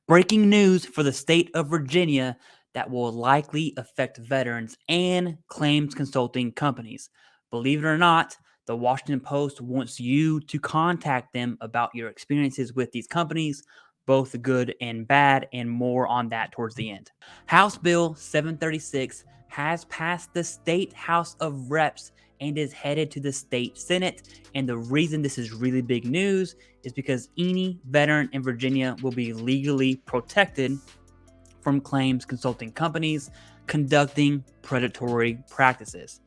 Breaking news for the state of Virginia that will likely affect veterans and claims consulting companies. Believe it or not, the Washington Post wants you to contact them about your experiences with these companies, both good and bad, and more on that towards the end. House Bill 736 has passed the State House of Reps and is headed to the state Senate. And the reason this is really big news is because any veteran in Virginia will be legally protected from claims consulting companies conducting predatory practices.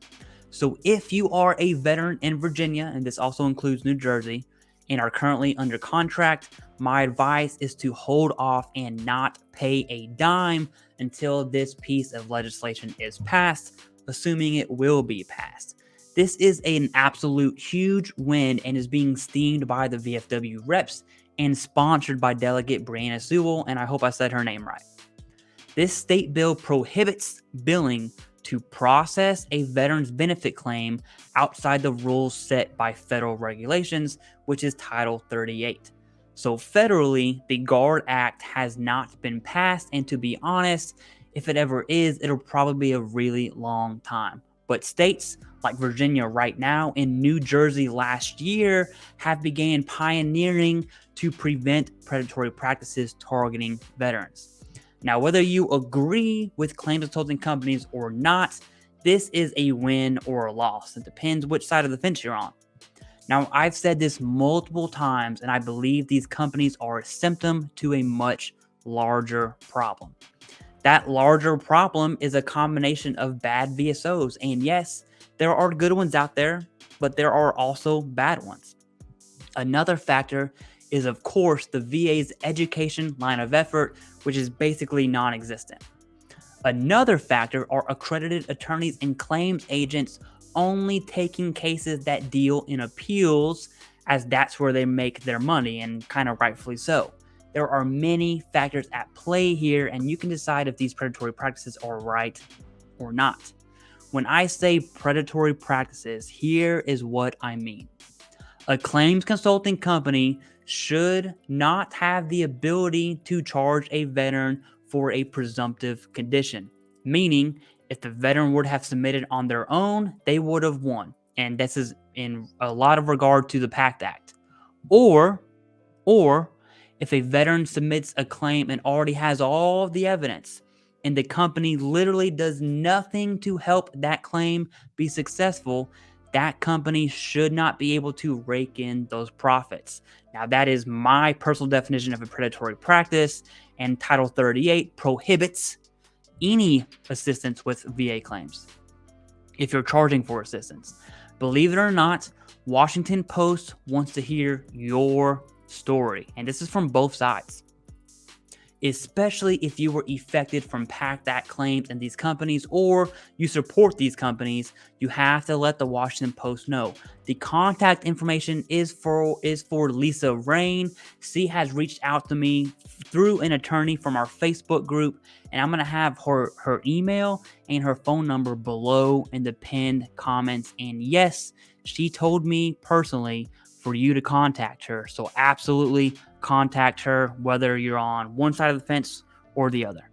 So if you are a veteran in Virginia, and this also includes New Jersey, and are currently under contract, my advice is to hold off and not pay a dime until this piece of legislation is passed, assuming it will be passed. This is an absolute huge win and is being steamed by the VFW reps and sponsored by Delegate Brianna Sewell, and I hope I said her name right. This state bill prohibits billing to process a veteran's benefit claim outside the rules set by federal regulations, which is Title 38. So federally, the GUARD Act has not been passed, and to be honest, if it ever is, it'll probably be a really long time. But states like Virginia right now and New Jersey last year have began pioneering to prevent predatory practices targeting veterans. Now, whether you agree with claims consulting companies or not, this is a win or a loss. It depends which side of the fence you're on. Now, I've said this multiple times, and I believe these companies are a symptom to a much larger problem. That larger problem is a combination of bad VSOs. And yes, there are good ones out there, but there are also bad ones. Another factor is, of course, the VA's education line of effort, which is basically non-existent. Another factor are accredited attorneys and claims agents only taking cases that deal in appeals, as that's where they make their money, and kind of rightfully so. There are many factors at play here, and you can decide if these predatory practices are right or not. When I say predatory practices, here is what I mean. A claims consulting company should not have the ability to charge a veteran for a presumptive condition, meaning if the veteran would have submitted on their own, they would have won. And this is in a lot of regard to the PACT Act. Or if a veteran submits a claim and already has all of the evidence, and the company literally does nothing to help that claim be successful, that company should not be able to rake in those profits. Now, that is my personal definition of a predatory practice, and Title 38 prohibits any assistance with VA claims if you're charging for assistance. Believe it or not, Washington Post wants to hear your story, and this is from both sides. Especially if you were affected from PACT Act claims and these companies, or you support these companies, you have to let the Washington Post know. The contact information is for Lisa Rain. She has reached out to me through an attorney from our Facebook group, and I'm going to have her email and her phone number below in the pinned comments. And yes, she told me personally for you to contact her. So absolutely contact her, whether you're on one side of the fence or the other.